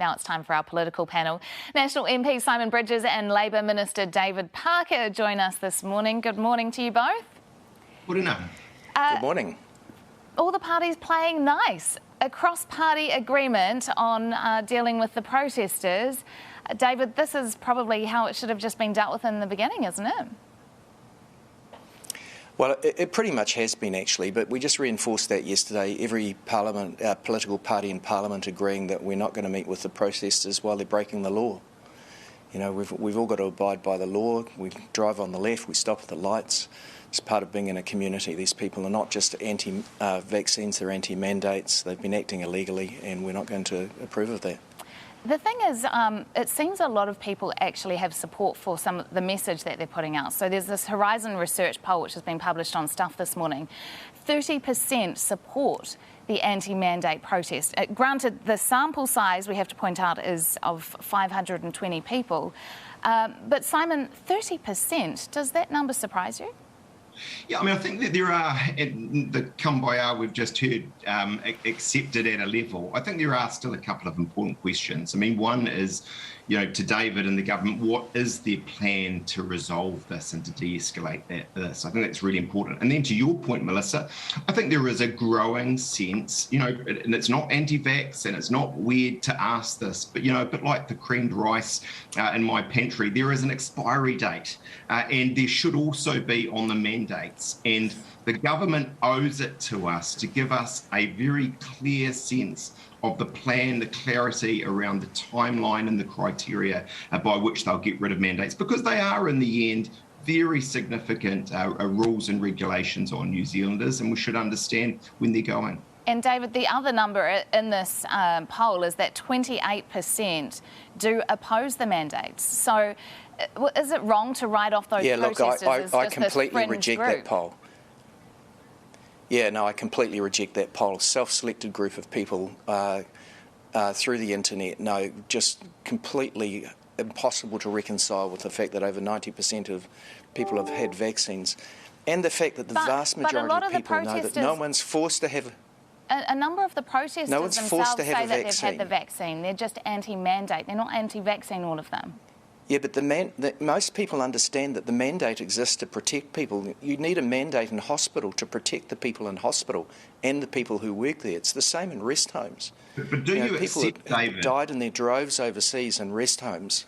Now it's time for our political panel. National MP Simon Bridges and Labour Minister David Parker join us this morning. Good morning to you both. Good morning. All the parties playing nice. A cross-party agreement on dealing with the protesters. David, this is probably how it should have just been dealt with in the beginning, isn't it? Well, it pretty much has been, actually, but we just reinforced that yesterday. Every political party in Parliament agreeing that we're not going to meet with the protesters while they're breaking the law. You know, we've all got to abide by the law. We drive on the left, we stop at the lights. It's part of being in a community. These people are not just anti-vaccines, they're anti-mandates. They've been acting illegally, and we're not going to approve of that. The thing is, it seems a lot of people actually have support for some of the message that they're putting out. So there's this Horizon Research poll which has been published on Stuff this morning. 30% support the anti-mandate protest. Granted, the sample size, we have to point out, is of 520 people. But Simon, 30%, does that number surprise you? Yeah, I mean, I think that there are, the kumbaya we've just heard accepted at a level. I think there are still a couple of important questions. I mean, one is, you know, to David and the government, what is their plan to resolve this and to de-escalate this? I think that's really important. And then to your point, Melissa, I think there is a growing sense, you know, and it's not anti-vax and it's not weird to ask this, but, you know, a bit like the creamed rice in my pantry, there is an expiry date and there should also be on the mandates. And the government owes it to us to give us a very clear sense of the plan, the clarity around the timeline and the criteria by which they'll get rid of mandates, because they are, in the end, very significant rules and regulations on New Zealanders, and we should understand when they're going. And David, the other number in this poll is that 28% do oppose the mandates. So is it wrong to write off those protesters as I just completely this reject group? that poll. Yeah, no, I completely reject that poll. Self-selected group of people through the internet. No, just completely impossible to reconcile with the fact that over 90% of people have had vaccines, and the fact that the vast majority of people know that no one's forced to have. A number of the protesters themselves say that they've had the vaccine. They're just anti-mandate. They're not anti-vaccine, all of them. Yeah, but most people understand that the mandate exists to protect people. You need a mandate in hospital to protect the people in hospital and the people who work there. It's the same in rest homes. But do you accept, people David, have died in their droves overseas in rest homes.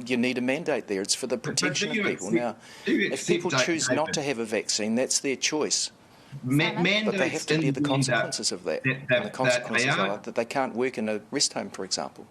You need a mandate there. It's for the protection of people. Now, if people choose not to have a vaccine, that's their choice. But they have to bear the consequences of that. And the consequences are that they can't work in a rest home, for example.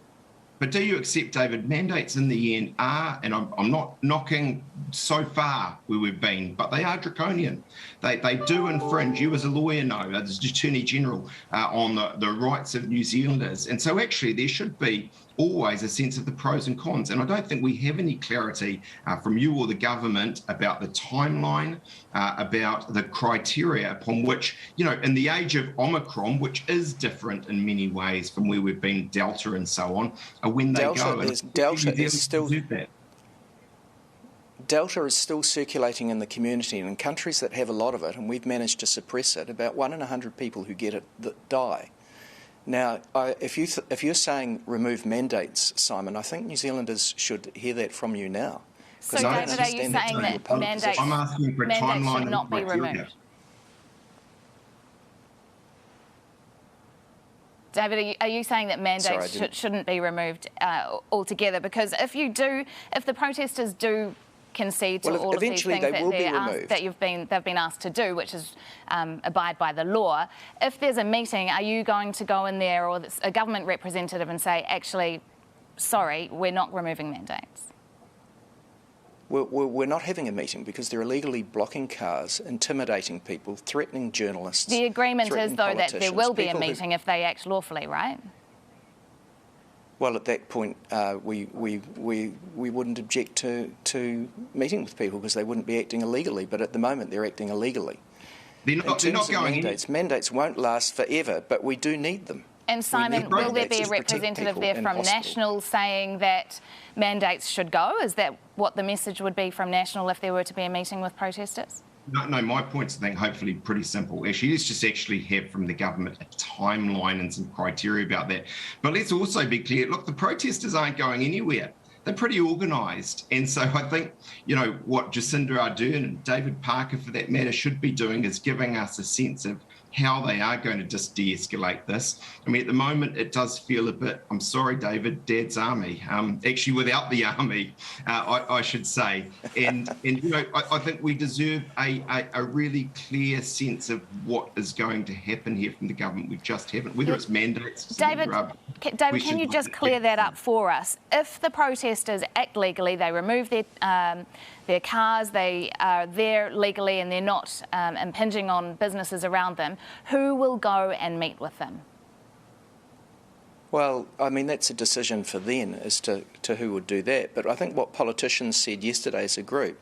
But do you accept, David, mandates in the end are, and I'm not knocking so far where we've been, but they are draconian. They do infringe, you as a lawyer know, as Attorney General, on the rights of New Zealanders. And so actually there should be always a sense of the pros and cons. And I don't think we have any clarity from you or the government about the timeline, about the criteria upon which, you know, in the age of Omicron, which is different in many ways from where we've been, Delta and so on, when they go. Delta is still circulating in the community, and in countries that have a lot of it, and we've managed to suppress it, about 1 in 100 people who get it that die. Now, if you're saying remove mandates, Simon, I think New Zealanders should hear that from you now. So, David, are you saying that mandates should not be removed? David, are you saying that mandates shouldn't be removed altogether? Because if the protesters do concede to all of these things that they've been asked to do, which is abide by the law, if there's a meeting, are you going to go in there or a government representative and say, actually, sorry, we're not removing mandates? We're not having a meeting because they're illegally blocking cars, intimidating people, threatening journalists. The agreement is, though, that there will be a meeting if they act lawfully, right? Well, at that point, we wouldn't object to meeting with people because they wouldn't be acting illegally. But at the moment, they're acting illegally. They're not going mandates. Mandates won't last forever, but we do need them. And Simon, will there be a representative there from National saying that mandates should go? Is that what the message would be from National if there were to be a meeting with protesters? No, my point's, I think, hopefully pretty simple. Actually, let's just actually have from the government a timeline and some criteria about that. But let's also be clear, look, the protesters aren't going anywhere. They're pretty organised. And so I think, what Jacinda Ardern and David Parker, for that matter, should be doing is giving us a sense of how they are going to just de-escalate this. I mean, at the moment, it does feel a bit, I'm sorry, David, Dad's army, actually without the army, I should say. And I think we deserve a really clear sense of what is going to happen here from the government. We just haven't, whether it's mandates. David, can you just clear that up for us? If the protesters act legally, they remove their cars, they are there legally and they're not impinging on businesses around them, who will go and meet with them? Well, I mean, that's a decision for them as to who would do that. But I think what politicians said yesterday as a group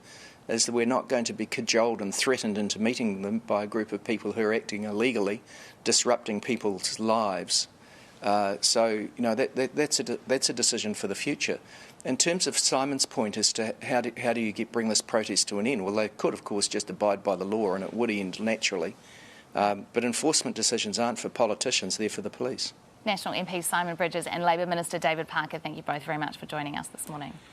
is that we're not going to be cajoled and threatened into meeting them by a group of people who are acting illegally, disrupting people's lives. That's a decision for the future. In terms of Simon's point as to how do you bring this protest to an end, well, they could, of course, just abide by the law and it would end naturally. But enforcement decisions aren't for politicians, they're for the police. National MP Simon Bridges and Labour Minister David Parker, thank you both very much for joining us this morning.